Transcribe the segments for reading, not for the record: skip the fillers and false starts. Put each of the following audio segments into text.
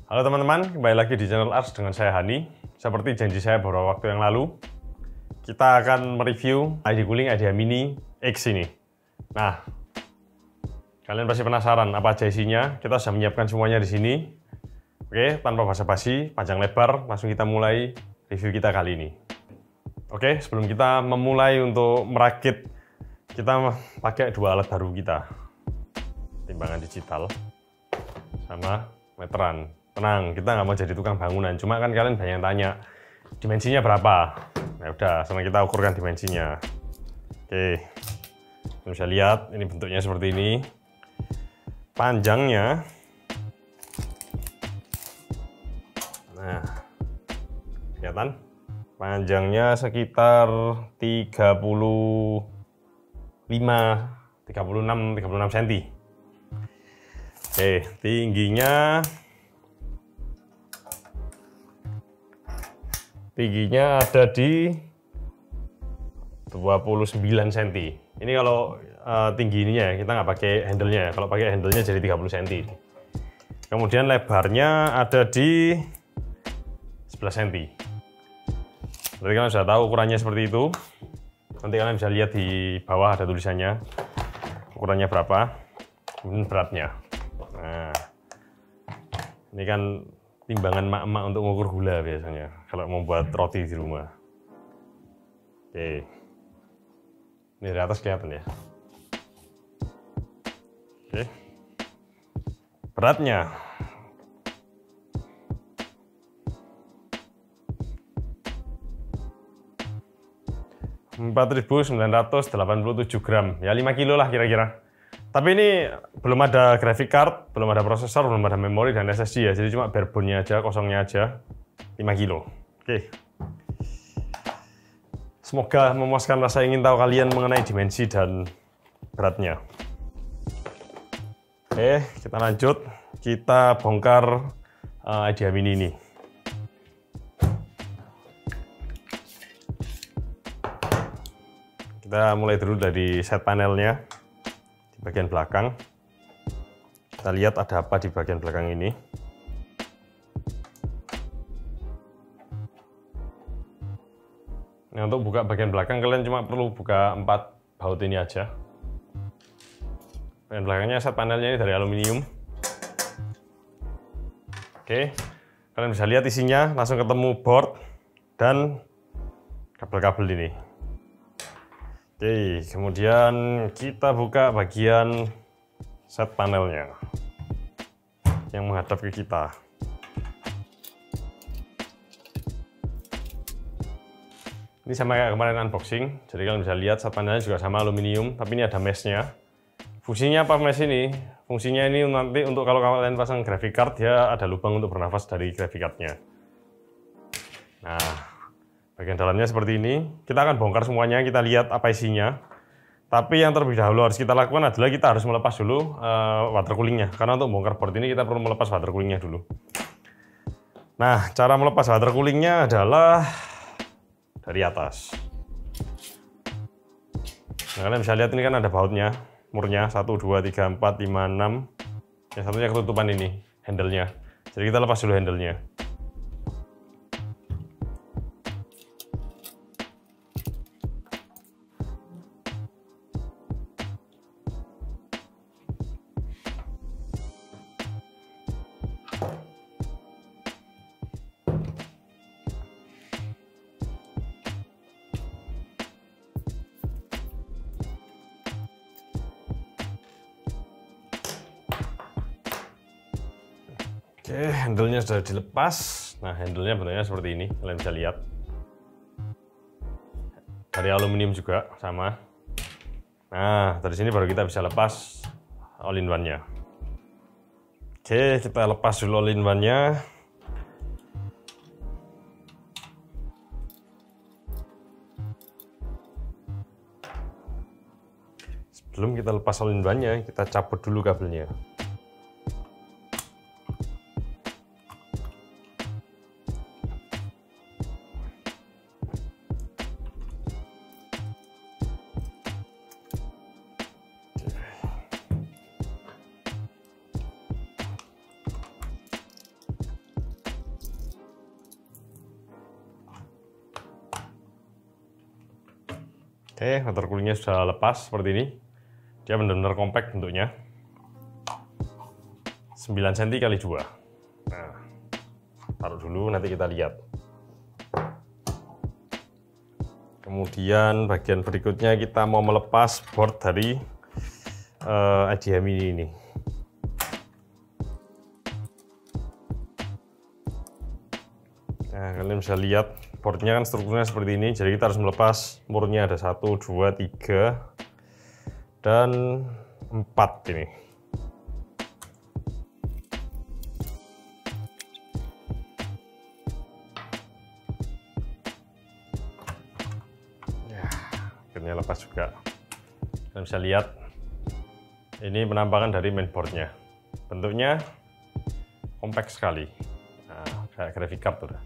Halo teman-teman, kembali lagi di channel Ars dengan saya Hani. Seperti janji saya beberapa waktu yang lalu, kita akan mereview ID Cooling IDEA Mini X ini. Nah, kalian pasti penasaran apa aja isinya. Kita sudah menyiapkan semuanya di sini. Oke, tanpa basa-basi, panjang lebar, langsung kita mulai review kita kali ini. Oke, sebelum kita memulai untuk merakit, kita pakai dua alat baru kita. Timbangan digital sama meteran. Tenang, kita nggak mau jadi tukang bangunan. Cuma kan kalian banyak yang tanya, dimensinya berapa? Ya udah, sekarang kita ukurkan dimensinya. Oke, kalian bisa lihat, ini bentuknya seperti ini. Panjangnya, nah, kelihatan? Panjangnya sekitar 36 cm. Oke, tingginya ada di 29 cm. Ini kalau tinggi ininya kita nggak pakai handle-nya. Kalau pakai handle-nya jadi 30 cm. Kemudian lebarnya ada di 11 cm. Berarti kalian sudah tahu ukurannya seperti itu. Nanti kalian bisa lihat di bawah ada tulisannya ukurannya berapa. Kemudian beratnya. Nah, ini kan timbangan mak-mak untuk mengukur gula biasanya kalau mau buat roti di rumah. Oke, ini dari atas kelihatan ya. Oke, beratnya 4.987 gram, ya 5 kilo lah kira-kira. Tapi ini belum ada graphic card, belum ada prosesor, belum ada memori dan SSD ya. Jadi cuma bare bone-nya aja, kosongnya aja, 5 kilo. Oke. Semoga memuaskan rasa ingin tahu kalian mengenai dimensi dan beratnya. Oke, kita lanjut. Kita bongkar IDEA Mini ini. Kita mulai dulu dari set panelnya. Bagian belakang, kita lihat ada apa di bagian belakang ini. Nah, untuk buka bagian belakang kalian cuma perlu buka 4 baut ini aja. Bagian belakangnya set panelnya ini dari aluminium. Oke, kalian bisa lihat isinya, langsung ketemu board dan kabel-kabel ini. Oke, kemudian kita buka bagian set panelnya yang menghadap ke kita. Ini sama kayak kemarin unboxing, jadi kalian bisa lihat set panelnya juga sama aluminium, tapi ini ada meshnya. Fungsinya apa mesh ini? Fungsinya ini nanti untuk kalau kalian pasang graphic card, dia ada lubang untuk bernafas dari graphic cardnya. Nah, bagian dalamnya seperti ini. Kita akan bongkar semuanya, kita lihat apa isinya. Tapi yang terlebih dahulu harus kita lakukan adalah kita harus melepas dulu water coolingnya. Karena untuk bongkar board ini kita perlu melepas water coolingnya dulu. Nah, cara melepas water coolingnya adalah dari atas. Nah, kalian bisa lihat ini kan ada bautnya, murnya 1, 2, 3, 4, 5, 6. Yang satunya ketutupan ini, handle-nya. Jadi kita lepas dulu handle-nya. Oke, handle-nya sudah dilepas. Nah, handle-nya bentuknya seperti ini, kalian bisa lihat. Dari aluminium juga, sama. Nah, dari sini baru kita bisa lepas all-in-one-nya. Oke, kita lepas dulu all-in-one-nya. Sebelum kita lepas all-in-one-nya, kita cabut dulu kabelnya. Oke, water coolingnya sudah lepas seperti ini. Dia benar-benar compact bentuknya. 9 cm kali 2. Nah, taruh dulu, nanti kita lihat. Kemudian bagian berikutnya kita mau melepas board dari IDEA Mini ini. Nah, kalian bisa lihat boardnya kan strukturnya seperti ini, jadi kita harus melepas murnya. Ada 1, 2, 3, dan 4 ini. Ya, akhirnya lepas juga. Kalian bisa lihat, ini penampakan dari mainboardnya. Bentuknya compact sekali. Nah, kayak graphic card udah.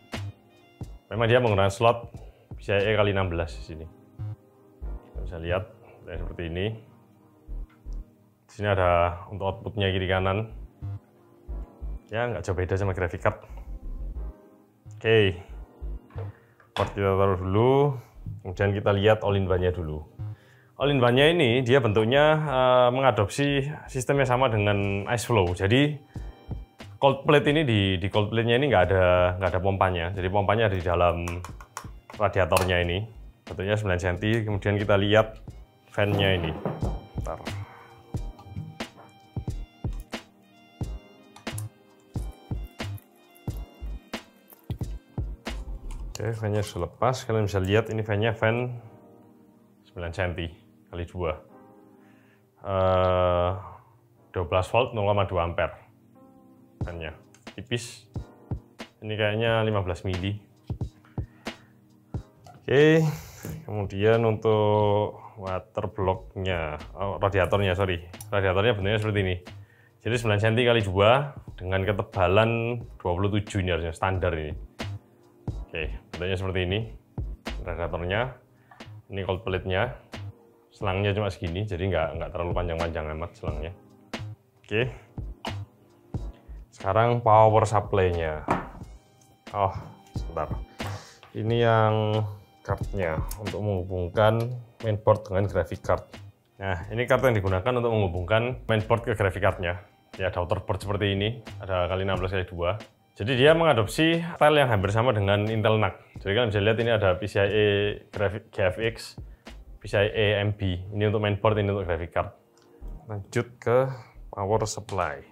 Memang dia menggunakan slot PCIe kali 16 di sini. Kita bisa lihat seperti ini. Di sini ada untuk outputnya kiri kanan. Ya, nggak jauh beda sama graphic card. Oke, port kita taruh dulu. Kemudian kita lihat all-in-one-nya dulu. All-in-one-nya ini dia bentuknya mengadopsi sistemnya sama dengan ice flow. Jadi cold plate ini di cold plate-nya ini nggak ada pompanya. Jadi pompanya ada di dalam radiatornya ini. Bentuknya 9 cm. Kemudian kita lihat fan-nya ini. Bentar. Oke, fan-nya sudah lepas. Kalian bisa lihat ini fan-nya fan 9 cm kali 2. 12 volt 0,2 ampere. Fan-nya tipis. Ini kayaknya 15 mili. Oke, kemudian untuk water block-nya, radiatornya bentuknya seperti ini. Jadi 9 cm kali 2 dengan ketebalan 27 ini harusnya standar ini. Oke, bentuknya seperti ini. Radiatornya, ini cold plate-nya. Selangnya cuma segini, jadi nggak terlalu panjang-panjang amat selangnya. Oke. Sekarang power supply-nya. Oh, sebentar. Ini yang card-nya untuk menghubungkan mainboard dengan graphic card. Nah, ini card yang digunakan untuk menghubungkan mainboard ke graphic card-nya. Ya, ada outer board seperti ini, ada kali 16 kali 2. Jadi dia mengadopsi style yang hampir sama dengan Intel NUC. Jadi kalian bisa lihat ini ada PCIe GFX, PCIe MB. Ini untuk mainboard, ini untuk graphic card. Lanjut ke power supply.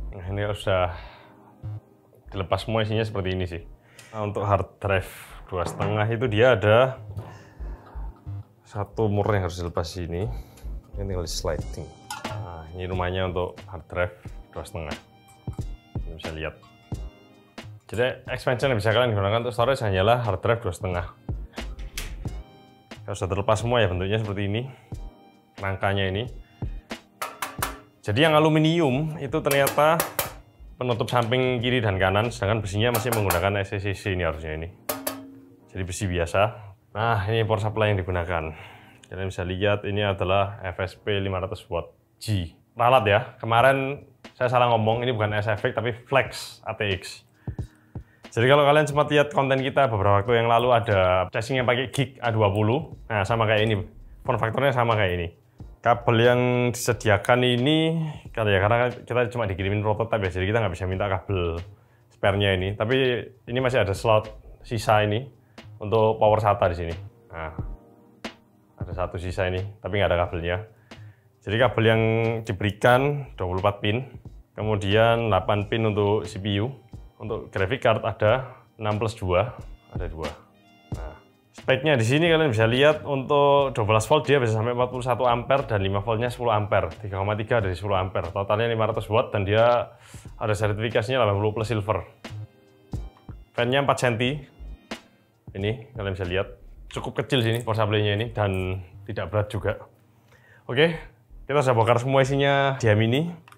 Nah, ini sudah dilepas semua isinya seperti ini sih. Nah, untuk hard drive 2,5 itu dia ada satu mur yang harus dilepas ini. Ini tinggal di sliding. Nah, ini rumahnya untuk hard drive 2,5. Kalian bisa lihat. Jadi expansion yang bisa kalian gunakan untuk storage hanyalah hard drive 2,5. Kalau sudah terlepas semua ya bentuknya seperti ini. Rangkanya ini. Jadi yang aluminium itu ternyata penutup samping kiri dan kanan, sedangkan besinya masih menggunakan SCCC ini harusnya ini. Jadi besi biasa. Nah, ini power supply yang digunakan. Kalian bisa lihat ini adalah FSP 500 watt G. Ralat ya. Kemarin saya salah ngomong, ini bukan SFX tapi Flex ATX. Jadi kalau kalian sempat lihat konten kita beberapa waktu yang lalu ada casing yang pakai gig A20. Nah, sama kayak ini. Form factornya sama kayak ini. Kabel yang disediakan ini, karena kita cuma dikirimin prototipe ya, jadi kita nggak bisa minta kabel spare-nya ini. Tapi ini masih ada slot sisa ini untuk power SATA di sini. Nah, ada satu sisa ini, tapi nggak ada kabelnya. Jadi kabel yang diberikan 24 pin, kemudian 8 pin untuk CPU. Untuk graphic card ada 6+2, ada 2. Speknya di sini kalian bisa lihat untuk 12 volt dia bisa sampai 41 ampere dan 5 voltnya 10 ampere, 3,3 dari 10 ampere. Totalnya 500 watt dan dia ada sertifikasinya 80 plus silver. Fan-nya 4 cm. Ini kalian bisa lihat cukup kecil sini power supply-nya ini dan tidak berat juga. Oke, kita sudah bongkar semua isinya IDEA Mini.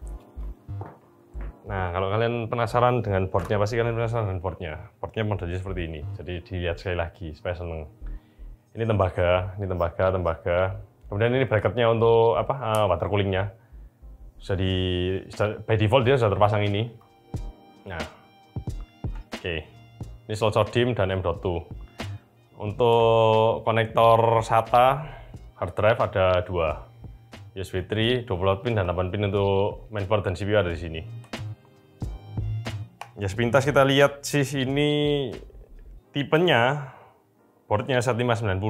Nah, kalau kalian penasaran dengan boardnya, pasti kalian penasaran dengan boardnya. Boardnya modelnya seperti ini, jadi dilihat sekali lagi supaya seneng. Ini tembaga, Kemudian ini bracketnya untuk water coolingnya. By default dia sudah terpasang ini. Nah, oke. Ini slot SODIMM dan M.2. Untuk konektor SATA hard drive ada 2. USB 3, 20 pin dan 8 pin untuk mainboard dan CPU ada di sini. Ya sepintas kita lihat sih ini tipenya boardnya Z590.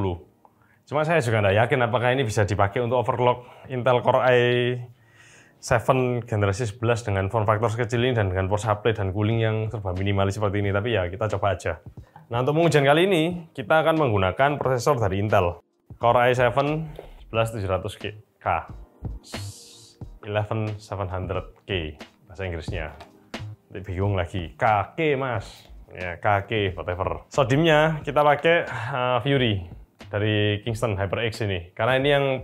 Cuma saya juga nggak yakin apakah ini bisa dipakai untuk overclock Intel Core i7 generasi 11 dengan form factor sekecil ini dan dengan power supply dan cooling yang serba minimalis seperti ini. Tapi ya kita coba aja. Nah untuk pengujian kali ini kita akan menggunakan prosesor dari Intel Core i7 11700K 11700K bahasa Inggrisnya. Bingung lagi, KK mas, ya KK whatever. SODIMM-nya kita pakai Fury dari Kingston HyperX ini, karena ini yang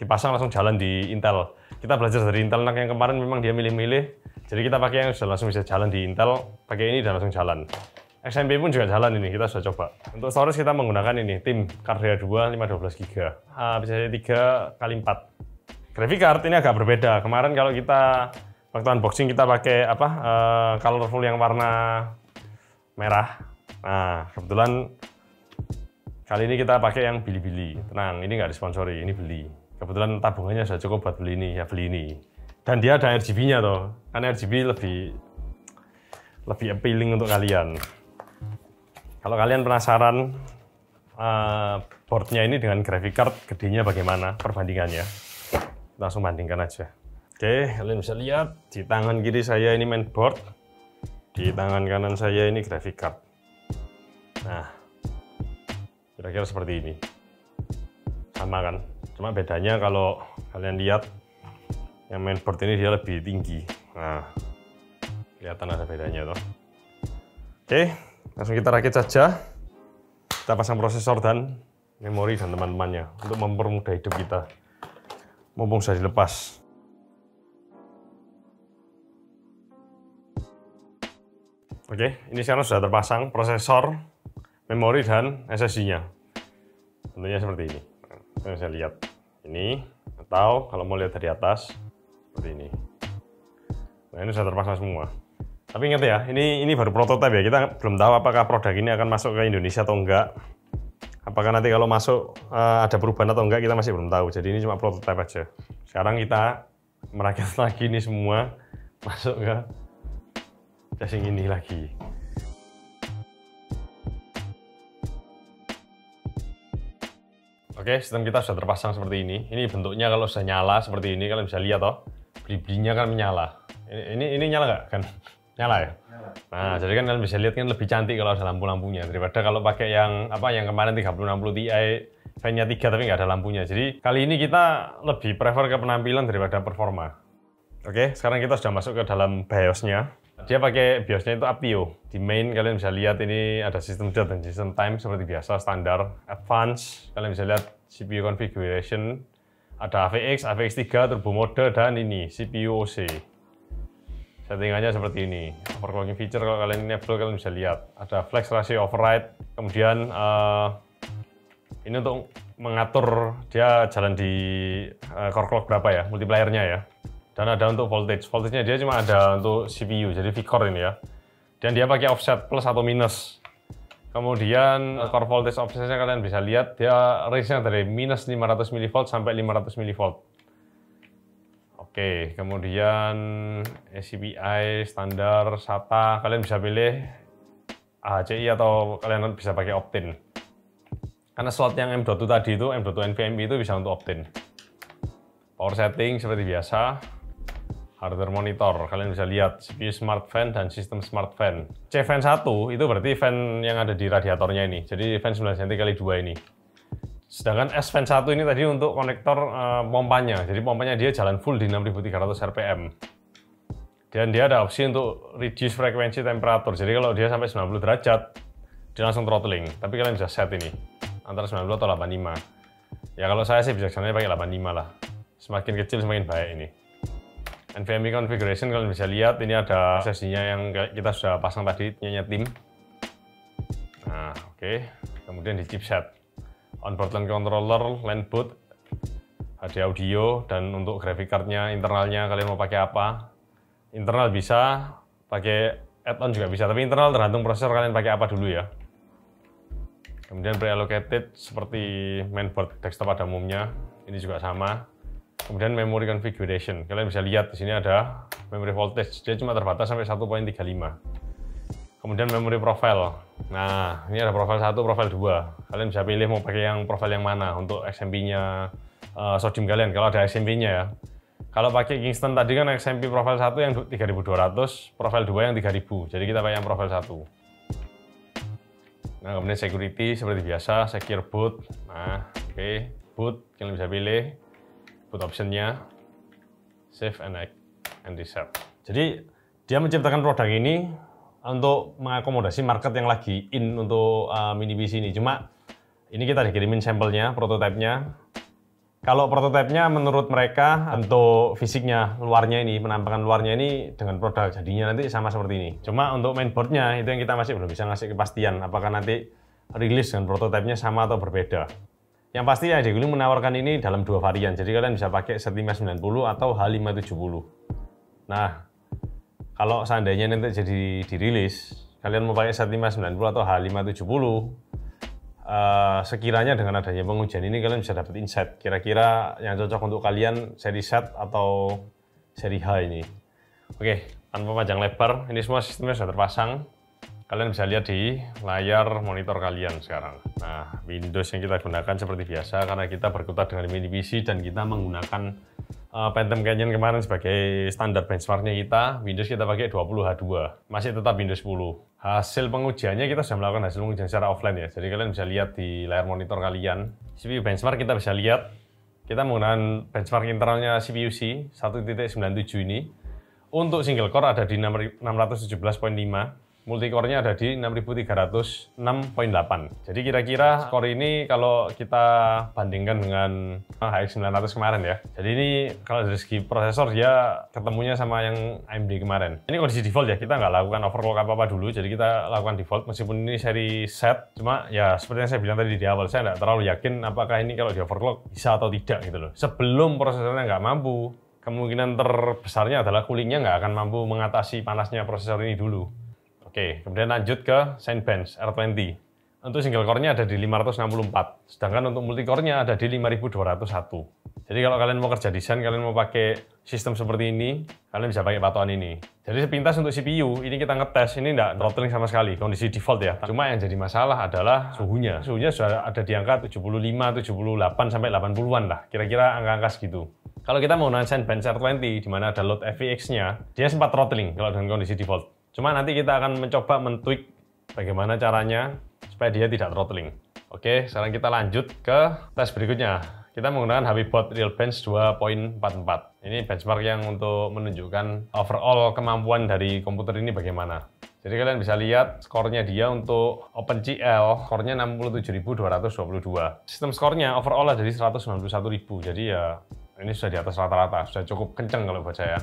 dipasang langsung jalan di Intel. Kita belajar dari Intel NUC yang kemarin memang dia milih-milih, jadi kita pakai yang sudah langsung bisa jalan di Intel, pakai ini dan langsung jalan. XMP pun juga jalan ini, kita sudah coba. Untuk storage kita menggunakan ini, tim Cardea 2 512GB, bisa 3x4. Graphic card ini agak berbeda. Kemarin kalau kita waktu unboxing kita pakai colorful yang warna merah. Nah, kebetulan kali ini kita pakai yang Bilibili. Tenang, ini nggak disponsori, ini beli. Kebetulan tabungannya sudah cukup buat beli ini, ya beli ini. Dan dia ada RGB-nya toh, karena RGB lebih appealing untuk kalian. Kalau kalian penasaran boardnya ini dengan graphic card gedenya bagaimana perbandingannya, langsung bandingkan aja. Oke, kalian bisa lihat di tangan kiri saya ini mainboard, di tangan kanan saya ini graphic card. Nah, kira-kira seperti ini. Sama kan? Cuma bedanya kalau kalian lihat yang mainboard ini dia lebih tinggi. Nah, kelihatan ada bedanya toh. Oke, langsung kita rakit saja. Kita pasang prosesor dan memori dan teman-temannya untuk mempermudah hidup kita. Mumpung sudah dilepas. Oke, ini sekarang sudah terpasang prosesor, memori, dan SSD-nya. Tentunya seperti ini. Kalian bisa lihat ini, atau kalau mau lihat dari atas, seperti ini. Nah, ini sudah terpasang semua. Tapi ingat ya, ini baru prototipe ya. Kita belum tahu apakah produk ini akan masuk ke Indonesia atau enggak. Apakah nanti kalau masuk ada perubahan atau enggak, kita masih belum tahu. Jadi ini cuma prototipe aja. Sekarang kita merakit lagi ini semua, masuk ke casing ini lagi. Oke, sistem kita sudah terpasang seperti ini. Ini bentuknya kalau sudah nyala seperti ini, kalian bisa lihat toh. Bili-bilinya kan menyala. Ini nyala nggak kan? Nyala ya? Nyala. Nah, jadi kan kalian bisa lihat kan lebih cantik kalau ada lampu-lampunya daripada kalau pakai yang yang kemarin 3060 Ti fan-nya 3 tapi nggak ada lampunya. Jadi kali ini kita lebih prefer ke penampilan daripada performa. Oke, sekarang kita sudah masuk ke dalam BIOS-nya. Dia pakai BIOS-nya itu Aptio. Di main kalian bisa lihat ini ada system date dan system time seperti biasa standar. Advance kalian bisa lihat CPU configuration, ada AVX, AVX 3, turbo mode, dan ini CPU OC. Settingannya seperti ini. Overclocking feature kalau kalian enable kalian bisa lihat. Ada flex ratio override. Kemudian ini untuk mengatur dia jalan di core clock berapa ya, multiplier-nya ya. Dan ada untuk voltage. Voltage-nya dia cuma ada untuk CPU, jadi V-core ini ya. Dan dia pakai offset plus atau minus. Kemudian core voltage offset-nya kalian bisa lihat dia range-nya dari minus 500 mV sampai 500 mV. Oke, kemudian SCPI standar SATA kalian bisa pilih AHCI atau kalian bisa pakai Optane. Karena slot yang M.2 tadi itu M.2 NVMe itu bisa untuk Optane. Power setting seperti biasa. Hardware monitor, kalian bisa lihat CPU smart fan dan sistem smart fan. C-fan 1 itu berarti fan yang ada di radiatornya ini. Jadi fan 9 cm x 2 ini. Sedangkan S-fan 1 ini tadi untuk konektor pompanya. Jadi pompanya dia jalan full di 6300 rpm. Dan dia ada opsi untuk reduce frekuensi temperatur. Jadi kalau dia sampai 90 derajat, dia langsung throttling. Tapi kalian bisa set ini antara 90 atau 85. Ya kalau saya sih bijaksananya pakai 85 lah. Semakin kecil semakin baik ini. NVMe configuration kalian bisa lihat ini ada SSD-nya yang kita sudah pasang tadi, punyanya tim. Nah, oke. Kemudian di chipset. Onboard LAN controller, LAN boot, HD audio, dan untuk graphic card-nya, internalnya kalian mau pakai apa? Internal bisa pakai add-on juga bisa, tapi internal tergantung prosesor kalian pakai apa dulu ya. Kemudian pre-allocated seperti mainboard desktop pada umumnya, ini juga sama. Kemudian memory configuration, kalian bisa lihat di sini ada memory voltage, dia cuma terbatas sampai 1.35. Kemudian memory profile, nah ini ada profile 1, profile 2. Kalian bisa pilih mau pakai yang profile yang mana untuk XMP-nya sodium kalian, kalau ada XMP-nya ya. Kalau pakai Kingston tadi kan XMP profile 1 yang 3200, profile 2 yang 3000, jadi kita pakai yang profile 1. Nah, kemudian security seperti biasa, secure boot. Nah, oke, boot kalian bisa pilih boot optionnya, save and reset. Jadi dia menciptakan produk ini untuk mengakomodasi market yang lagi in untuk mini PC ini. Cuma ini kita dikirimin sampelnya, prototipenya. Kalau prototipenya menurut mereka untuk fisiknya, luarnya ini, penampakan luarnya ini dengan produk jadinya nanti sama seperti ini. Cuma untuk mainboardnya itu yang kita masih belum bisa ngasih kepastian apakah nanti rilis dengan prototipenya sama atau berbeda. Yang pasti ID Guling menawarkan ini dalam 2 varian, jadi kalian bisa pakai Z590 atau H570. Nah, kalau seandainya nanti jadi dirilis, kalian mau pakai Z590 atau H570, sekiranya dengan adanya pengujian ini kalian bisa dapat insight kira-kira yang cocok untuk kalian seri Z atau seri H ini. Oke, tanpa panjang lebar, ini semua sistemnya sudah terpasang. Kalian bisa lihat di layar monitor kalian sekarang. Nah, Windows yang kita gunakan seperti biasa karena kita berkutat dengan mini PC dan kita menggunakan Phantom Canyon kemarin sebagai standar benchmarknya kita. Windows kita pakai 20H2, masih tetap Windows 10. Hasil pengujiannya kita sudah melakukan hasil pengujian secara offline ya, jadi kalian bisa lihat di layar monitor kalian. CPU benchmark kita bisa lihat, kita menggunakan benchmark internalnya CPU-C 1.97 ini. Untuk single core ada di 617.5, multicore-nya ada di 6306.8. Jadi kira-kira skor ini kalau kita bandingkan dengan HX 900 kemarin ya. Jadi ini kalau dari segi prosesor dia ketemunya sama yang AMD kemarin. Ini kondisi default ya, kita nggak lakukan overclock apa-apa dulu. Jadi kita lakukan default meskipun ini seri set. Cuma ya seperti yang saya bilang tadi di awal, saya nggak terlalu yakin apakah ini kalau di overclock bisa atau tidak gitu loh. Sebelum prosesornya nggak mampu, kemungkinan terbesarnya adalah coolingnya nggak akan mampu mengatasi panasnya prosesor ini dulu. Oke, kemudian lanjut ke Cinebench R20. Untuk single core-nya ada di 564, sedangkan untuk multicore-nya ada di 5201. Jadi kalau kalian mau kerja desain, kalian mau pakai sistem seperti ini, kalian bisa pakai patokan ini. Jadi sepintas untuk CPU, ini kita ngetes, ini nggak throttling sama sekali, kondisi default ya. Cuma yang jadi masalah adalah suhunya. Suhunya sudah ada di angka 75, 78, sampai 80-an lah, kira-kira angka-angka segitu. Kalau kita mau menggunakan Cinebench R20, di mana ada load FVX-nya, dia sempat throttling kalau dengan kondisi default. Cuma nanti kita akan mencoba men-tweak bagaimana caranya supaya dia tidak throttling. Oke, sekarang kita lanjut ke tes berikutnya. Kita menggunakan HPBot Realbench 2.44. Ini benchmark yang untuk menunjukkan overall kemampuan dari komputer ini bagaimana. Jadi kalian bisa lihat skornya dia untuk OpenCL, skornya 67.222. Sistem skornya overall ada di 191.000. Jadi ya ini sudah di atas rata-rata, sudah cukup kenceng kalau buat saya.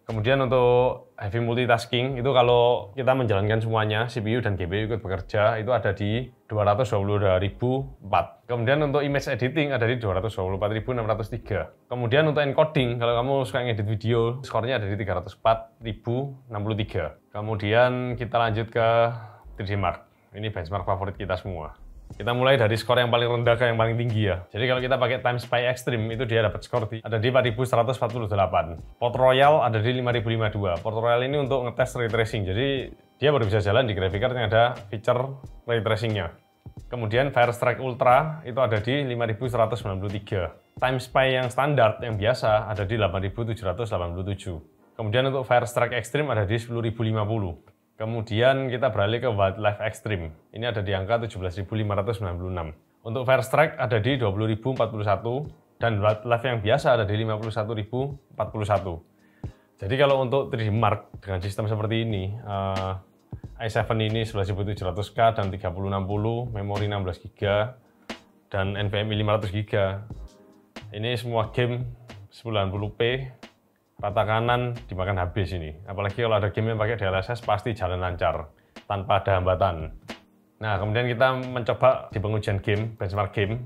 Kemudian untuk heavy multitasking, itu kalau kita menjalankan semuanya, CPU dan GPU ikut bekerja, itu ada di 222.004. Kemudian untuk image editing ada di 224.603. Kemudian untuk encoding, kalau kamu suka ngedit video, skornya ada di 304.063. Kemudian kita lanjut ke 3D Mark. Ini benchmark favorit kita semua. Kita mulai dari skor yang paling rendah ke yang paling tinggi ya. Jadi kalau kita pakai TimeSpy Extreme itu dia dapat skor ada di 4148. Port Royal ada di 5052. Port Royal ini untuk ngetes ray tracing. Jadi dia baru bisa jalan di graphic card yang ada feature ray tracingnya. Kemudian Firestrike Ultra itu ada di 5193. TimeSpy yang standar yang biasa ada di 8787. Kemudian untuk Firestrike Extreme ada di 10050. Kemudian kita beralih ke Wildlife Extreme. Ini ada di angka 17.596. Untuk Firestrike ada di 20.041 dan Wildlife yang biasa ada di 51.041. Jadi kalau untuk 3D Mark dengan sistem seperti ini, i7 ini 11700K dan 3060, memori 16GB dan NVMe 500GB. Ini semua game 90p. Rata kanan dimakan habis ini. Apalagi kalau ada game yang pakai DLSS pasti jalan lancar tanpa ada hambatan. Nah, kemudian kita mencoba di pengujian game, benchmark game.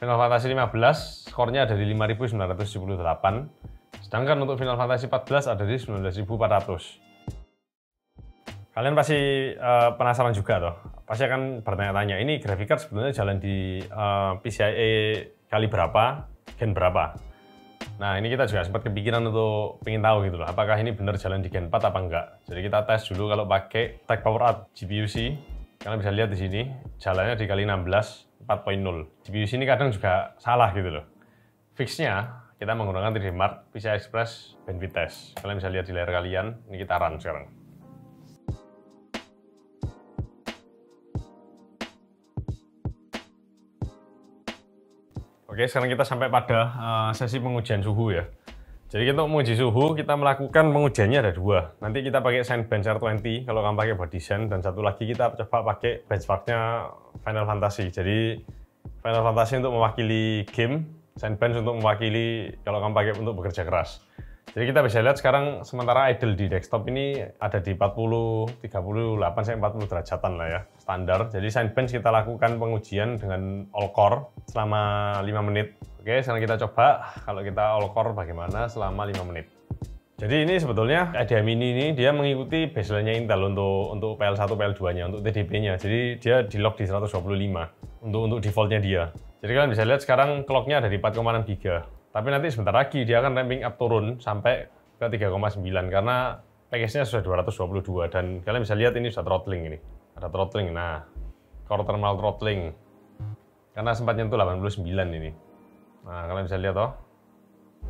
Final Fantasy 15 skornya ada di 5.978. Sedangkan untuk Final Fantasy 14 ada di 19.400. Kalian pasti penasaran juga toh. Pasti akan bertanya-tanya, ini graphic card sebenarnya jalan di PCIe kali berapa, gen berapa? Nah, ini kita juga sempat kepikiran untuk pengen tahu gitu loh, apakah ini benar jalan di gen 4 apa enggak. Jadi kita tes dulu kalau pakai Tech PowerUp GPU-C. Kalian bisa lihat di sini, jalannya dikali 16 4.0. GPU-C ini kadang juga salah gitu loh. Fixnya kita menggunakan 3D Mark PCI Express Bandwidth Test. Kalian bisa lihat di layar kalian, ini kita run sekarang. Oke, sekarang kita sampai pada sesi pengujian suhu ya. Jadi untuk menguji suhu, kita melakukan pengujiannya ada dua. Nanti kita pakai Cinebench R20 kalau kamu pakai buat desain, dan satu lagi kita coba pakai benchmarknya Final Fantasy. Jadi Final Fantasy untuk mewakili game, Cinebench untuk mewakili kalau kamu pakai untuk bekerja keras. Jadi kita bisa lihat sekarang sementara idle di desktop ini ada di 40, 38 sampai 40 derajatan lah ya, standar. Jadi Cinebench kita lakukan pengujian dengan all core selama 5 menit. Oke, sekarang kita coba kalau kita all core bagaimana selama 5 menit. Jadi ini sebetulnya IDEA Mini ini dia mengikuti baseline-nya Intel untuk PL1, PL2-nya, untuk TDP-nya. Jadi dia di lock di 125 untuk default-nya dia. Jadi kalian bisa lihat sekarang clock-nya ada di 4,6 GB. Tapi nanti sebentar lagi dia akan ramping up turun sampai ke 3,9 karena package-nya sudah 222 dan kalian bisa lihat ini sudah throttling ini. Ada throttling. Nah, core thermal throttling. Karena sempat nyentuh 89 ini. Nah, kalian bisa lihat toh.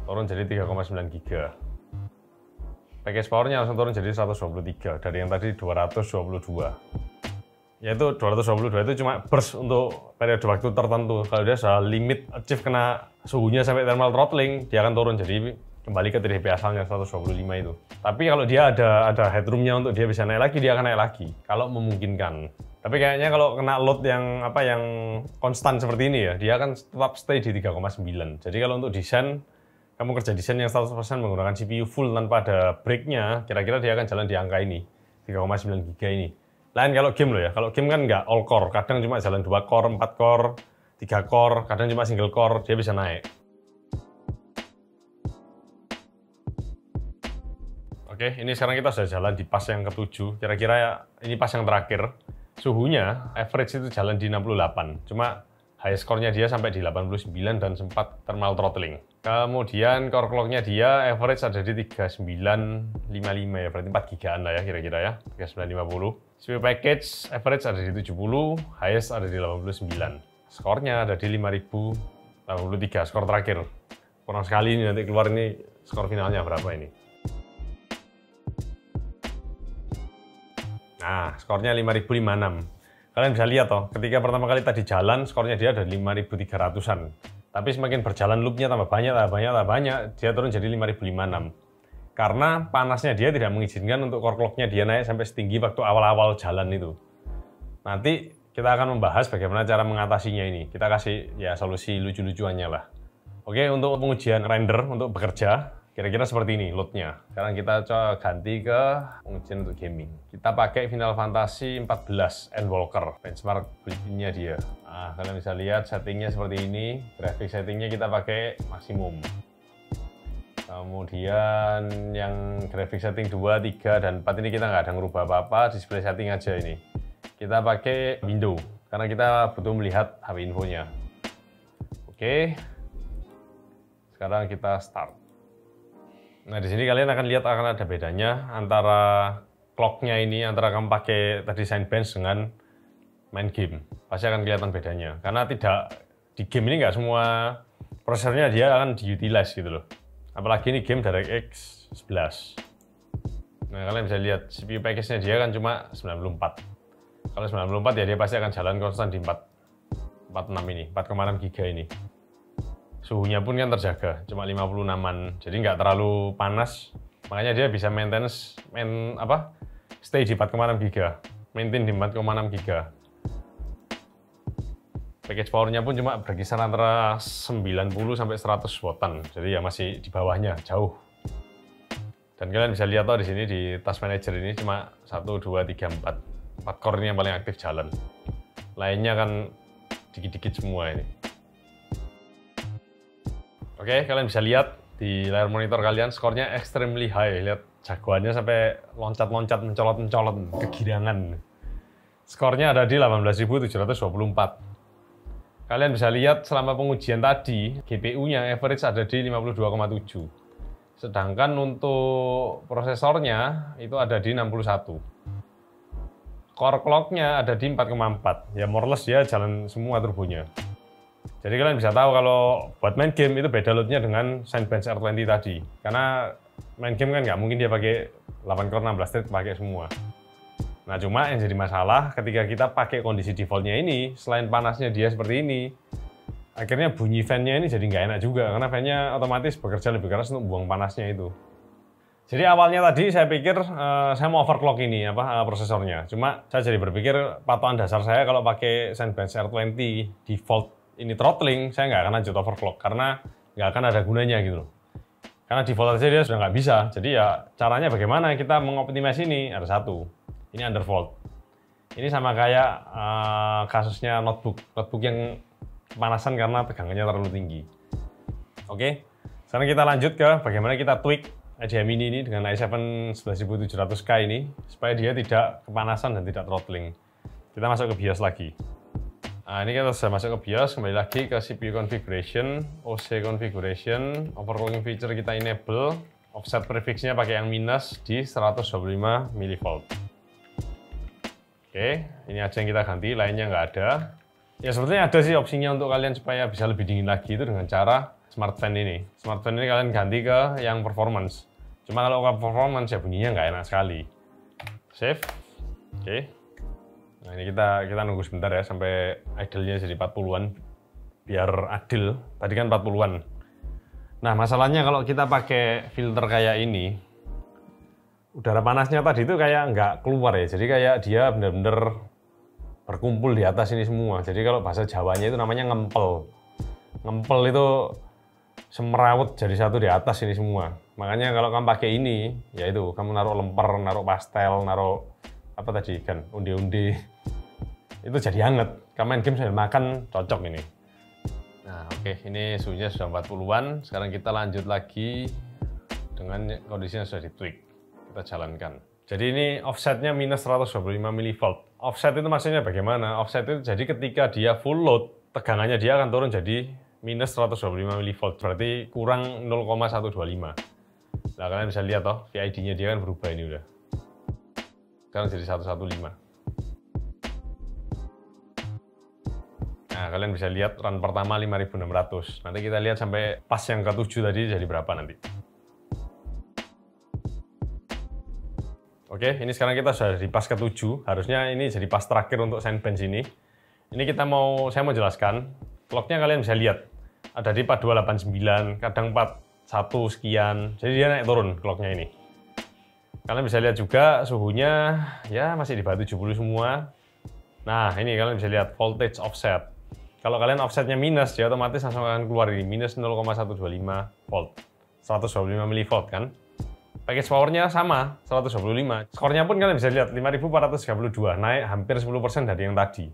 Turun jadi 3,9 GB. Package power-nya langsung turun jadi 123 dari yang tadi 222. Yaitu 222 itu cuma burst untuk periode waktu tertentu. Kalau dia sudah limit achieve kena suhunya sampai thermal throttling, dia akan turun jadi kembali ke TDP asalnya 125 itu. Tapi kalau dia ada headroom-nya untuk dia bisa naik lagi, dia akan naik lagi kalau memungkinkan. Tapi kayaknya kalau kena load yang konstan seperti ini ya, dia akan tetap stay di 3,9. Jadi kalau untuk desain, kamu kerja desain yang 100% menggunakan CPU full tanpa ada break-nya, kira-kira dia akan jalan di angka ini, 3,9 GB ini. Lain kalau game loh ya, kalau game kan nggak all core, kadang cuma jalan 2 core, 4 core, 3 core, kadang cuma single core, dia bisa naik. Oke, ini sekarang kita sudah jalan di pas yang ke-7, kira-kira ini pas yang terakhir. Suhunya, average itu jalan di 68, cuma high score-nya dia sampai di 89 dan sempat thermal throttling. Kemudian core clock-nya dia average ada di 3955 ya, berarti 4 GB lah ya kira-kira ya, 3950. CPU package average ada di 70, highest ada di 89. Skornya ada di 5083, skor terakhir. Kurang sekali ini nanti keluar ini skor finalnya berapa ini. Nah, skornya 5056. Kalian bisa lihat toh, ketika pertama kali tadi jalan, skornya dia ada 5300-an. Tapi semakin berjalan loopnya tambah banyak, dia turun jadi 5056. Karena panasnya dia tidak mengizinkan untuk core clock-nya dia naik sampai setinggi waktu awal-awal jalan itu. Nanti kita akan membahas bagaimana cara mengatasinya ini. Kita kasih ya solusi lucu-lucuannya lah. Oke, untuk pengujian render, untuk bekerja, kira-kira seperti ini load-nya. Sekarang kita coba ganti ke pengujian untuk gaming. Kita pakai Final Fantasy 14 Endwalker, benchmark build-nya dia. Nah, kalian bisa lihat settingnya seperti ini. Grafik settingnya kita pakai maksimum. Kemudian yang grafik setting 2, 3, dan 4 ini kita nggak ada ngerubah apa-apa, display setting aja ini. Kita pakai window, karena kita butuh melihat HP infonya. Oke, sekarang kita start. Nah, di sini kalian akan lihat akan ada bedanya antara clock-nya ini, antara kamu pakai tadi Cinebench dengan main game. Pasti akan kelihatan bedanya. Karena tidak, di game ini nggak semua prosesornya dia akan diutilize gitu loh. Apalagi ini game DirectX 11. Nah, kalian bisa lihat CPU package-nya dia kan cuma 94. Kalau 94 ya dia pasti akan jalan konstan di 46 ini, 4,6 GB ini. Suhunya pun kan terjaga, cuma 56-an, jadi nggak terlalu panas. Makanya dia bisa stay di 4,6 GB, maintain di 4,6 GB. Package powernya pun cuma berkisar antara 90 sampai 100 wattan, jadi ya masih di bawahnya, jauh. Dan kalian bisa lihat di sini di task manager ini cuma 1, 2, 3, 4 core ini yang paling aktif jalan. Lainnya kan dikit-dikit semua ini. Oke, kalian bisa lihat di layar monitor kalian skornya extremely high. Lihat Jagoannya sampai loncat-loncat, mencolot-mencolot, kegirangan. Skornya ada di 18.724. Kalian bisa lihat selama pengujian tadi, GPU-nya average ada di 52,7. Sedangkan untuk prosesornya itu ada di 61. Core clock-nya ada di 4,4. Ya more or less ya jalan semua turbonya. Jadi kalian bisa tahu kalau buat main game itu beda loadnya dengan Cinebench R20 tadi. Karena main game kan nggak mungkin dia pakai 8 core 16 thread pakai semua. Nah cuma yang jadi masalah ketika kita pakai kondisi defaultnya ini, selain panasnya dia seperti ini, akhirnya bunyi fan-nya ini jadi nggak enak juga karena fan-nya otomatis bekerja lebih keras untuk buang panasnya itu. Jadi awalnya tadi saya pikir saya mau overclock ini prosesornya. Cuma saya jadi berpikir patokan dasar saya kalau pakai Cinebench R20 default ini throttling, saya nggak akan lanjut overclock karena nggak akan ada gunanya gitu loh. Karena default aja dia sudah nggak bisa. Jadi ya caranya bagaimana kita mengoptimasi ini? Ada satu, ini undervolt. Ini sama kayak kasusnya notebook yang kepanasan karena tegangannya terlalu tinggi. Oke, sekarang kita lanjut ke bagaimana kita tweak IDEA Mini ini dengan i7 11700K ini supaya dia tidak kepanasan dan tidak throttling. Kita masuk ke BIOS lagi. Nah, ini kita sudah masuk ke BIOS, kembali lagi ke CPU configuration, OC configuration, overclocking feature kita enable, offset prefixnya pakai yang minus di 125 mV. Oke, ini aja yang kita ganti, lainnya nggak ada. Ya sebetulnya ada sih opsinya untuk kalian supaya bisa lebih dingin lagi itu dengan cara smart fan ini. Smart fan ini kalian ganti ke yang performance. Cuma kalau ke performance ya bunyinya nggak enak sekali. Save. Oke. Nah ini kita nunggu sebentar ya sampai idle-nya jadi 40-an biar adil. Tadi kan 40-an. Nah masalahnya kalau kita pakai filter kayak ini, udara panasnya tadi itu kayak nggak keluar ya. Jadi kayak dia bener-bener berkumpul di atas ini semua. Jadi kalau bahasa Jawanya itu namanya ngempel. Ngempel itu semerawut jadi satu di atas ini semua. Makanya kalau kamu pakai ini, ya itu kamu naruh lemper, naruh pastel, naruh apa tadi kan undi-undi. Itu jadi hangat. Kamu main game sambil makan cocok ini. Nah, oke, ini suhunya sudah 40-an. Sekarang kita lanjut lagi dengan kondisinya sudah di-tweak. Kita jalankan. Jadi ini offsetnya minus 125 mV. Offset itu maksudnya bagaimana? Offset itu jadi ketika dia full load, tegangannya dia akan turun jadi minus 125 mV. Berarti kurang 0,125. Nah, kalian bisa lihat toh, VID-nya dia kan berubah ini udah. Sekarang jadi 115. Nah, kalian bisa lihat run pertama 5600. Nanti kita lihat sampai pas yang ke-7 tadi jadi berapa nanti. Oke, ini sekarang kita sudah di pas ke-7. Harusnya ini jadi pas terakhir untuk Cinebench ini. Ini saya mau jelaskan. Clocknya kalian bisa lihat. Ada di 4289, kadang 41 sekian. Jadi dia naik turun clocknya ini. Kalian bisa lihat juga suhunya ya masih di bawah 70 semua. Nah, ini kalian bisa lihat voltage offset. Kalau kalian offsetnya minus, ya otomatis langsung akan keluar ini minus 0,125 volt. 125 mV kan? Package powernya sama, 125. Skornya pun kalian bisa lihat, 5432, naik hampir 10% dari yang tadi.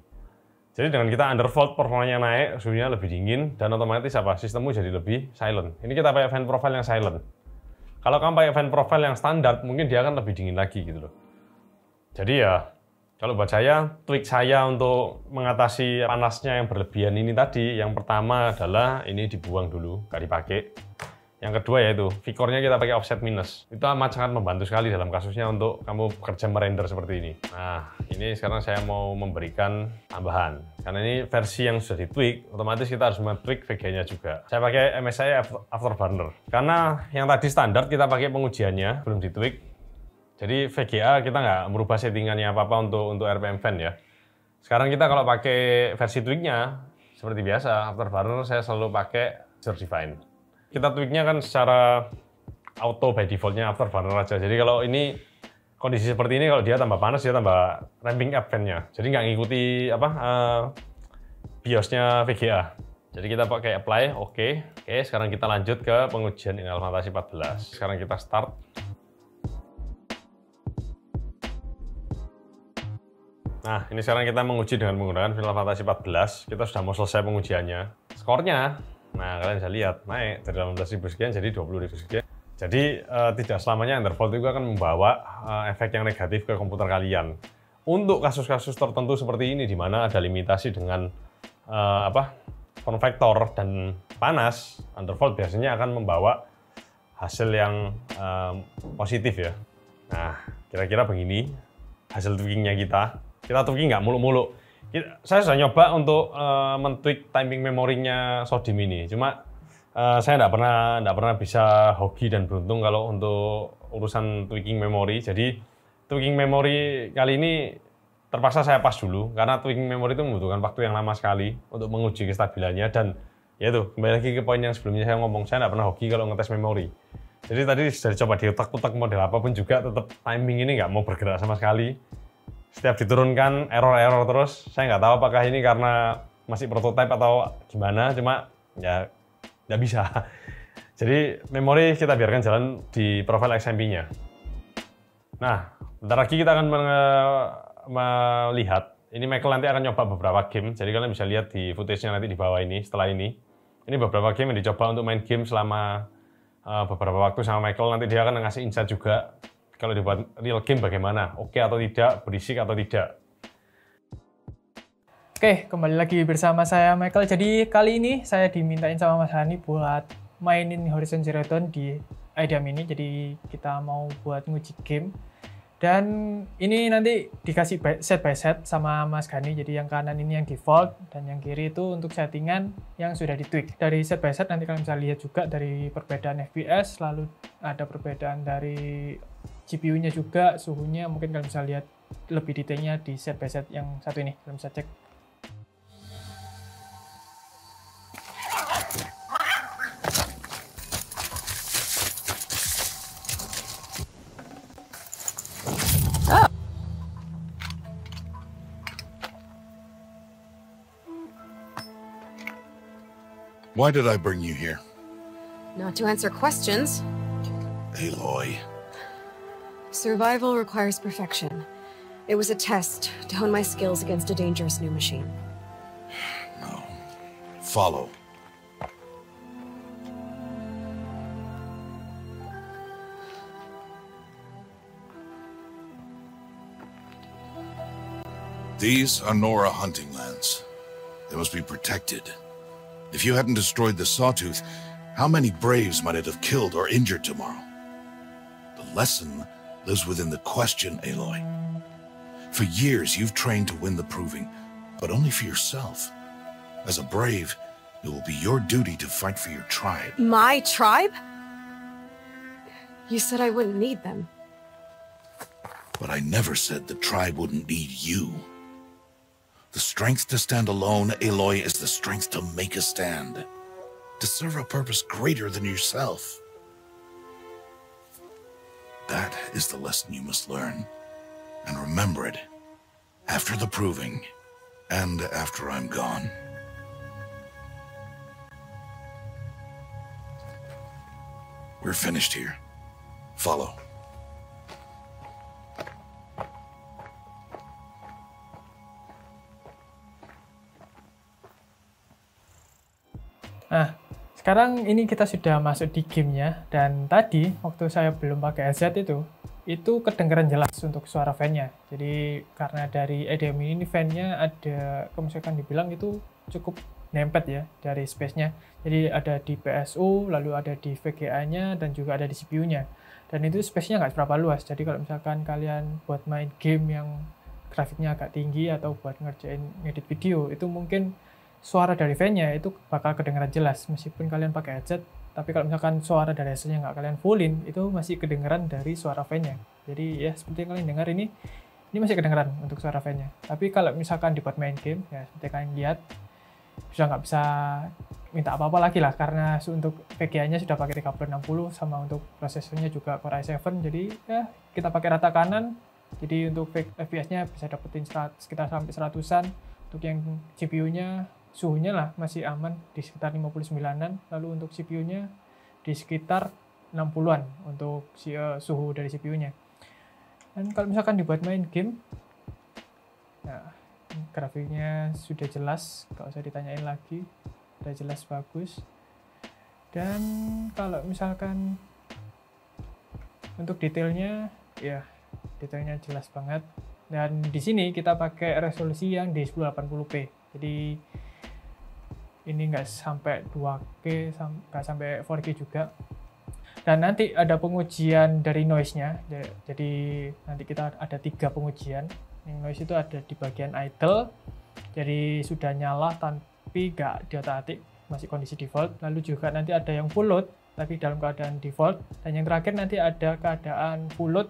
Jadi dengan kita undervolt, performanya naik, suhunya lebih dingin, dan otomatis sistemmu jadi lebih silent. Ini kita pakai fan profile yang silent. Kalau kamu pakai fan profile yang standar, mungkin dia akan lebih dingin lagi gitu loh. Jadi ya, kalau buat saya, tweak saya untuk mengatasi panasnya yang berlebihan ini tadi, yang pertama adalah ini dibuang dulu, nggak dipakai. Yang kedua yaitu, V-core-nya kita pakai offset minus. Itu amat sangat membantu sekali dalam kasusnya untuk kamu bekerja merender seperti ini. Nah, ini sekarang saya mau memberikan tambahan. Karena ini versi yang sudah di-tweak, otomatis kita harus men-tweak VGA-nya juga. Saya pakai MSI Afterburner. Karena yang tadi standar kita pakai pengujiannya, belum di-tweak. Jadi VGA kita nggak merubah settingannya apa-apa untuk RPM fan ya. Sekarang kita kalau pakai versi tweaknya, seperti biasa, Afterburner saya selalu pakai Define. Kita tweaknya kan secara auto by defaultnya Afterburner aja. Jadi kalau ini kondisi seperti ini, kalau dia tambah panas, dia tambah ramping up fan-nya. Jadi nggak ngikuti BIOS-nya VGA. Jadi kita pakai apply, oke. Oke, sekarang kita lanjut ke pengujian Final Fantasy 14. Sekarang kita start. Nah, ini sekarang kita menguji dengan menggunakan Final Fantasy 14. Kita sudah mau selesai pengujiannya. Skornya, nah kalian bisa lihat, naik dari 18.000 sekian jadi 20.000 sekian. Jadi tidak selamanya undervolt itu akan membawa efek yang negatif ke komputer kalian. Untuk kasus-kasus tertentu seperti ini, di mana ada limitasi dengan konvektor dan panas, undervolt biasanya akan membawa hasil yang positif ya. Nah, kira-kira begini hasil tweakingnya kita. Kita tweaking nggak muluk-muluk. Saya sudah nyoba untuk men-tweak timing memorinya Sodim ini. Cuma saya nggak pernah bisa hoki dan beruntung kalau untuk urusan tweaking memori. Jadi tweaking memori kali ini terpaksa saya pas dulu karena tweaking memori itu membutuhkan waktu yang lama sekali untuk menguji kestabilannya. Dan ya itu kembali lagi ke poin yang sebelumnya saya ngomong, saya nggak pernah hoki kalau ngetes memori. Jadi tadi sudah coba diotak-otak model apapun juga tetap timing ini nggak mau bergerak sama sekali. Setiap diturunkan error terus. Saya nggak tahu apakah ini karena masih prototype atau gimana, cuma ya nggak bisa. Jadi memori kita biarkan jalan di profil XMP-nya. Nah, bentar lagi kita akan melihat. Ini Michael nanti akan nyoba beberapa game. Jadi kalian bisa lihat di footage-nya nanti di bawah ini, setelah ini. Ini beberapa game yang dicoba untuk main game selama beberapa waktu sama Michael. Nanti dia akan ngasih insight juga. Kalau dibuat real game bagaimana, oke atau tidak, berisik atau tidak. Oke, kembali lagi bersama saya Michael. Jadi kali ini saya dimintain sama Mas Hani buat mainin Horizon Zero Dawn di IDEA Mini. Jadi kita mau buat nguji game. Dan ini nanti dikasih set by set sama Mas Gani. Jadi yang kanan ini yang default dan yang kiri itu untuk settingan yang sudah ditweak. Dari set by set nanti kalian bisa lihat juga dari perbedaan FPS, lalu ada perbedaan dari GPU-nya juga, suhunya mungkin kalian bisa lihat lebih detailnya di set by set yang satu ini. Kalian bisa cek. Why did I bring you here? Not to answer questions. Aloy. Survival requires perfection. It was a test to hone my skills against a dangerous new machine. No. Follow. These are Nora hunting lands. They must be protected. If you hadn't destroyed the Sawtooth, how many Braves might it have killed or injured tomorrow? The lesson lives within the question, Aloy. For years, you've trained to win the Proving, but only for yourself. As a Brave, it will be your duty to fight for your tribe. My tribe? You said I wouldn't need them. But I never said the tribe wouldn't need you. The strength to stand alone, Aloy, is the strength to make a stand. To serve a purpose greater than yourself. That is the lesson you must learn. And remember it. After the Proving. And after I'm gone. We're finished here. Follow. Nah, sekarang ini kita sudah masuk di gamenya, dan tadi waktu saya belum pakai headset itu kedengeran jelas untuk suara fan-nya. Jadi karena dari IDEA Mini ini fan-nya ada, kalau misalkan dibilang itu cukup nempet ya dari space-nya. Jadi ada di PSU, lalu ada di VGA-nya, dan juga ada di CPU-nya. Dan itu space-nya nggak seberapa luas. Jadi kalau misalkan kalian buat main game yang grafiknya agak tinggi atau buat ngerjain ngedit video, itu mungkin suara dari fan-nya itu bakal kedengeran jelas meskipun kalian pakai headset. Tapi kalau misalkan suara dari headset-nya nggak kalian fullin, itu masih kedengeran dari suara fan-nya. Jadi ya seperti yang kalian dengar ini masih kedengeran untuk suara fan-nya. Tapi kalau misalkan dibuat main game, ya seperti kalian lihat, sudah nggak bisa minta apa-apa lagi lah, karena untuk VGA-nya sudah pakai 3060 sama untuk prosesornya juga Core i7. Jadi ya kita pakai rata kanan. Jadi untuk FPS-nya bisa dapetin sekitar sampai 100-an. Untuk yang GPU-nya suhunya lah masih aman di sekitar 59-an, lalu untuk CPU-nya di sekitar 60-an untuk suhu dari CPU-nya. Dan kalau misalkan dibuat main game, nah, grafiknya sudah jelas, gak usah ditanyain lagi, sudah jelas bagus. Dan kalau misalkan untuk detailnya ya detailnya jelas banget, dan di sini kita pakai resolusi yang di 1080p, jadi ini nggak sampai 2K, nggak sampai 4K juga. Dan nanti ada pengujian dari noise-nya, jadi nanti kita ada 3 pengujian. Yang noise itu ada di bagian idle, jadi sudah nyala tapi nggak diotak-atik, masih kondisi default. Lalu juga nanti ada yang full load tapi dalam keadaan default, dan yang terakhir nanti ada keadaan full load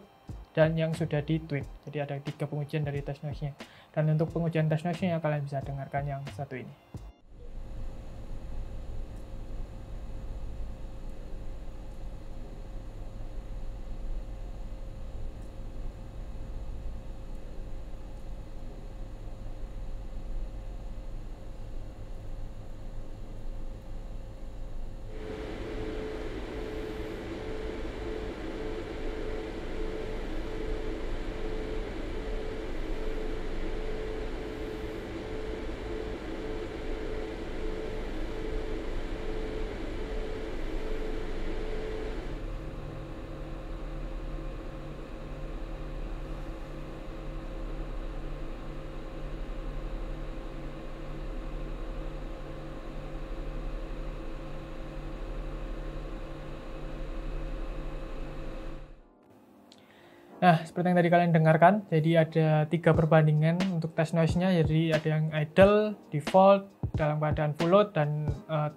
dan yang sudah di tweak. Jadi ada 3 pengujian dari test noise-nya, dan untuk pengujian test noise-nya kalian bisa dengarkan yang satu ini. Nah, seperti yang tadi kalian dengarkan, jadi ada 3 perbandingan untuk test noise-nya, jadi ada yang idle, default, dalam keadaan full load, dan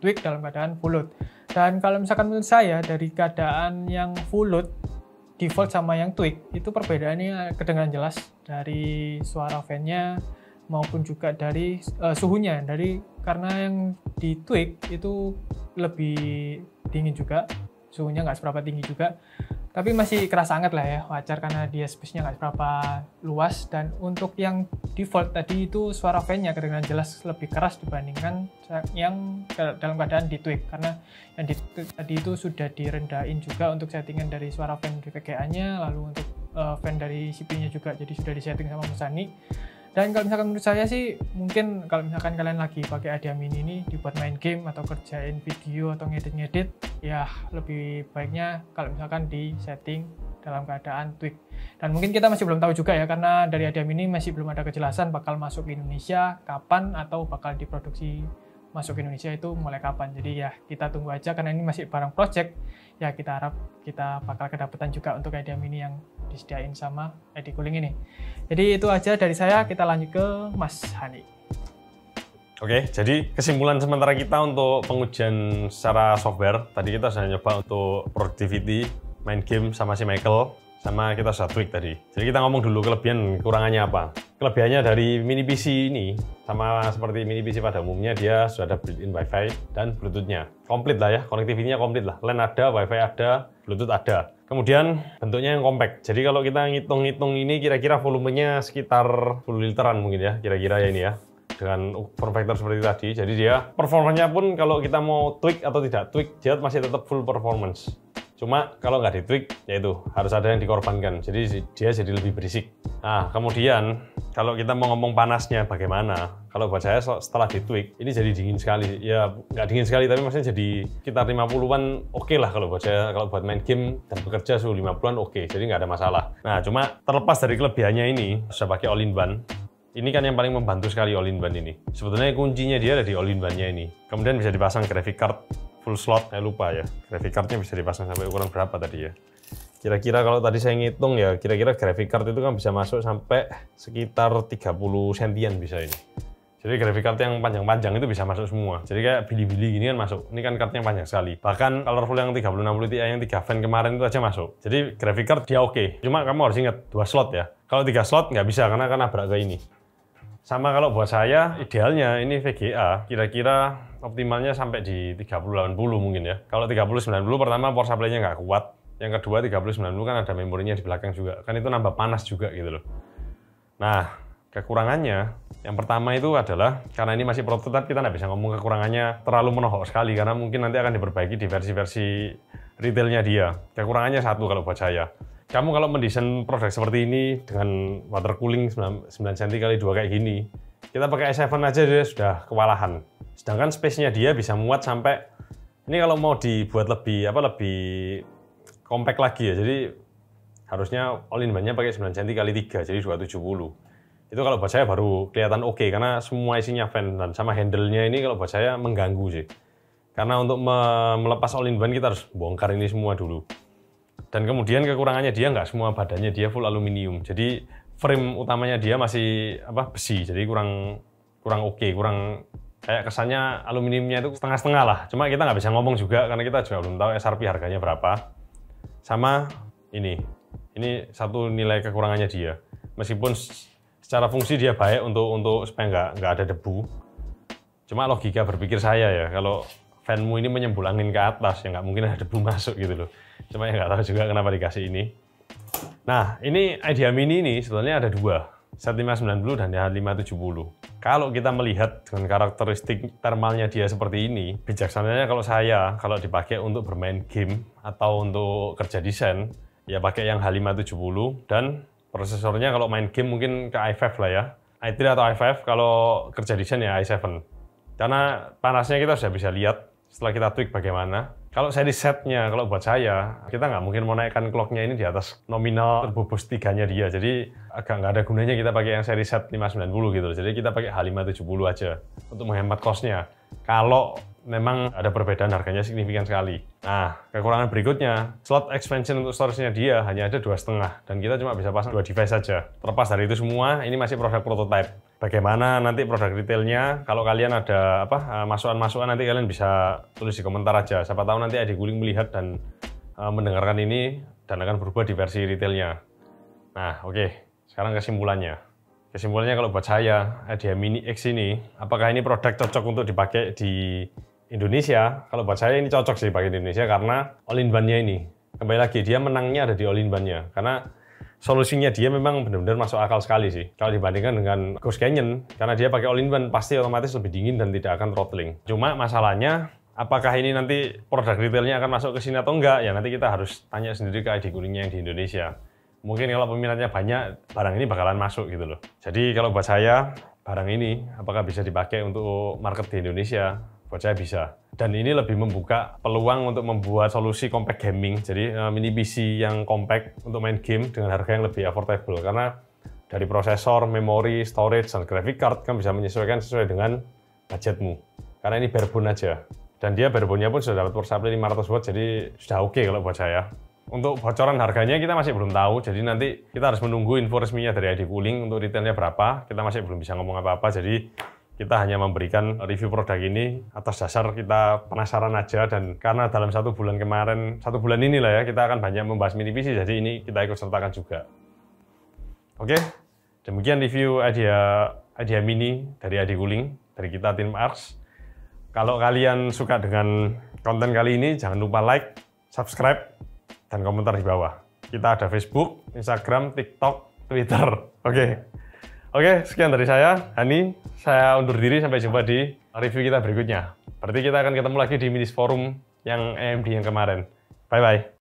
tweak dalam keadaan full load. Dan kalau misalkan menurut saya, dari keadaan yang full load, default sama yang tweak, itu perbedaannya kedengaran jelas dari suara fan-nya, maupun juga dari suhunya, karena yang di tweak itu lebih dingin juga, suhunya nggak seberapa tinggi juga, tapi masih kerasa hangat lah ya, wajar karena dia space-nya nggak seberapa luas. Dan untuk yang default tadi itu suara fan-nya kedengaran jelas lebih keras dibandingkan yang dalam keadaan di tweak, karena yang tadi itu sudah direndahin juga untuk settingan dari suara fan di VGA-nya, lalu untuk fan dari CPU-nya juga jadi sudah disetting sama Musani. Dan kalau misalkan menurut saya sih, mungkin kalau misalkan kalian lagi pakai ADIA Mini ini dibuat main game atau kerjain video atau ngedit-ngedit, ya lebih baiknya kalau misalkan di setting dalam keadaan tweak. Dan mungkin kita masih belum tahu juga ya, karena dari ADIA Mini masih belum ada kejelasan bakal masuk ke Indonesia kapan atau bakal diproduksi masuk ke Indonesia itu mulai kapan. Jadi ya kita tunggu aja, karena ini masih barang project, ya kita harap kita bakal kedapatan juga untuk ADIA Mini yang disediain sama ID Cooling ini. Jadi itu aja dari saya, kita lanjut ke Mas Hani. Oke, jadi kesimpulan sementara kita untuk pengujian secara software, tadi kita sudah nyoba untuk productivity, main game sama si Michael, sama kita sudah tweak tadi. Jadi kita ngomong dulu kelebihan kekurangannya apa. Kelebihannya dari mini PC ini, sama seperti mini PC pada umumnya, dia sudah ada built-in Wi-Fi dan Bluetooth-nya. Komplit lah ya, konektivitinya komplit lah. LAN ada, Wi-Fi ada, Bluetooth ada. Kemudian bentuknya yang compact. Jadi kalau kita ngitung-ngitung ini kira-kira volumenya sekitar 10 literan mungkin ya, kira-kira ya ini ya. Dengan form factor seperti tadi. Jadi dia performanya pun kalau kita mau tweak atau tidak tweak, dia masih tetap full performance. Cuma kalau nggak di-tweak, yaitu harus ada yang dikorbankan. Jadi dia jadi lebih berisik. Nah, kemudian kalau kita mau ngomong panasnya bagaimana? Kalau buat saya setelah di-tweak, ini jadi dingin sekali. Ya nggak dingin sekali, tapi maksudnya jadi sekitar 50-an oke lah kalau buat saya. Kalau buat main game dan bekerja suhu 50-an oke, jadi nggak ada masalah. Nah, cuma terlepas dari kelebihannya ini, sudah pakai all-in-one. Ini kan yang paling membantu sekali all-in-one ini. Sebetulnya kuncinya dia ada di all-in-one-nya ini. Kemudian bisa dipasang graphic card full slot, saya lupa ya. Graphic card-nya bisa dipasang sampai ukuran berapa tadi ya. Kira-kira kalau tadi saya ngitung ya, kira-kira graphic card itu kan bisa masuk sampai sekitar 30 sentian bisa ini. Jadi graphic card yang panjang-panjang itu bisa masuk semua. Jadi kayak bili-bili gini kan masuk. Ini kan cardnya panjang sekali. Bahkan colorful yang 3060 Ti yang 3 fan kemarin itu aja masuk. Jadi graphic card dia oke. Cuma kamu harus ingat 2 slot ya. Kalau 3 slot nggak bisa karena kan nabrak ke ini. Sama kalau buat saya, idealnya ini VGA, kira-kira optimalnya sampai di 3080 mungkin ya. Kalau 3090 pertama power supply-nya nggak kuat. Yang kedua 3090 kan ada memorinya di belakang juga. Kan itu nambah panas juga gitu loh. Nah, kekurangannya, yang pertama itu adalah, karena ini masih prototipe, kita nggak bisa ngomong kekurangannya terlalu menohok sekali, karena mungkin nanti akan diperbaiki di versi-versi retailnya dia. Kekurangannya satu kalau buat saya. Kamu kalau mendesain produk seperti ini dengan water cooling 9 cm x 2 kayak gini, kita pakai i7 aja dia sudah kewalahan. Sedangkan space-nya dia bisa muat sampai, ini kalau mau dibuat lebih compact lagi ya, jadi harusnya all in one-nya pakai 9 cm kali 3, jadi 270. Itu kalau buat saya baru kelihatan oke, karena semua isinya fan, dan sama handle-nya ini kalau buat saya mengganggu sih. Karena untuk melepas all in one kita harus bongkar ini semua dulu. Dan kemudian kekurangannya dia nggak semua badannya dia full aluminium, jadi frame utamanya dia masih besi, jadi kurang oke, kurang kayak kesannya aluminiumnya itu setengah-setengah lah. Cuma kita nggak bisa ngomong juga karena kita juga belum tahu SRP harganya berapa. Sama ini satu nilai kekurangannya dia. Meskipun secara fungsi dia baik untuk supaya nggak ada debu. Cuma logika berpikir saya ya, kalau fanmu ini menyembulangin ke atas ya nggak mungkin ada debu masuk gitu loh. Cuma ya nggak tahu juga kenapa dikasih ini. Nah, ini IDEA Mini ini sebetulnya ada dua, Z590 dan Z570. Kalau kita melihat dengan karakteristik thermalnya dia seperti ini, bijaksananya kalau dipakai untuk bermain game atau untuk kerja desain, ya pakai yang H570, dan prosesornya kalau main game mungkin ke i5 lah ya. i3 atau i5, kalau kerja desain ya i7. Karena panasnya kita sudah bisa lihat setelah kita tweak bagaimana. Kalau seri setnya, kalau buat saya, kita nggak mungkin mau naikkan clocknya ini di atas nominal turbo boost 3-nya dia. Jadi agak nggak ada gunanya kita pakai yang seri set 590 gitu. Jadi kita pakai H570 aja untuk menghemat cost-nya. Kalau memang ada perbedaan harganya signifikan sekali. Nah, kekurangan berikutnya, slot expansion untuk storage-nya dia hanya ada 2,5. Dan kita cuma bisa pasang 2 device saja. Terlepas dari itu semua, ini masih produk prototype. Bagaimana nanti produk retailnya, kalau kalian ada masukan-masukan nanti kalian bisa tulis di komentar aja. Siapa tahu nanti Adik Guling melihat dan mendengarkan ini dan akan berubah di versi retailnya. Nah, oke. Sekarang kesimpulannya. Kesimpulannya kalau buat saya, IDEA Mini X ini, apakah ini produk cocok untuk dipakai di Indonesia? Kalau buat saya ini cocok sih dipakai di Indonesia karena all-in-one-nya ini. Kembali lagi, dia menangnya ada di all-in-one-nya. Karena solusinya dia memang benar-benar masuk akal sekali sih. Kalau dibandingkan dengan Ghost Canyon, karena dia pakai all-in-one, pasti otomatis lebih dingin dan tidak akan throttling. Cuma masalahnya, apakah ini nanti produk retailnya akan masuk ke sini atau enggak? Ya nanti kita harus tanya sendiri ke Adik Gulingnya yang di Indonesia. Mungkin kalau peminatnya banyak, barang ini bakalan masuk gitu loh. Jadi kalau buat saya, barang ini apakah bisa dipakai untuk market di Indonesia? Buat saya bisa. Dan ini lebih membuka peluang untuk membuat solusi compact gaming. Jadi mini PC yang compact untuk main game dengan harga yang lebih affordable. Karena dari prosesor, memori, storage, dan graphic card kan bisa menyesuaikan sesuai dengan budgetmu. Karena ini barebone aja. Dan dia barebone-nya pun sudah dapat power supply 500 watt, jadi sudah oke kalau buat saya. Untuk bocoran harganya kita masih belum tahu, jadi nanti kita harus menunggu info resminya dari Adik Guling untuk retailnya berapa. Kita masih belum bisa ngomong apa-apa, jadi kita hanya memberikan review produk ini atas dasar kita penasaran aja, dan karena dalam 1 bulan kemarin, 1 bulan inilah ya, kita akan banyak membahas mini PC, jadi ini kita ikut sertakan juga. Oke, demikian review IDEA Mini dari Adik Guling, dari kita tim Ars. Kalau kalian suka dengan konten kali ini, jangan lupa like, subscribe, dan komentar di bawah. Kita ada Facebook, Instagram, TikTok, Twitter. Oke, sekian dari saya, Hani. Saya undur diri, sampai jumpa di review kita berikutnya. Berarti kita akan ketemu lagi di Minis Forum yang AMD yang kemarin. Bye-bye.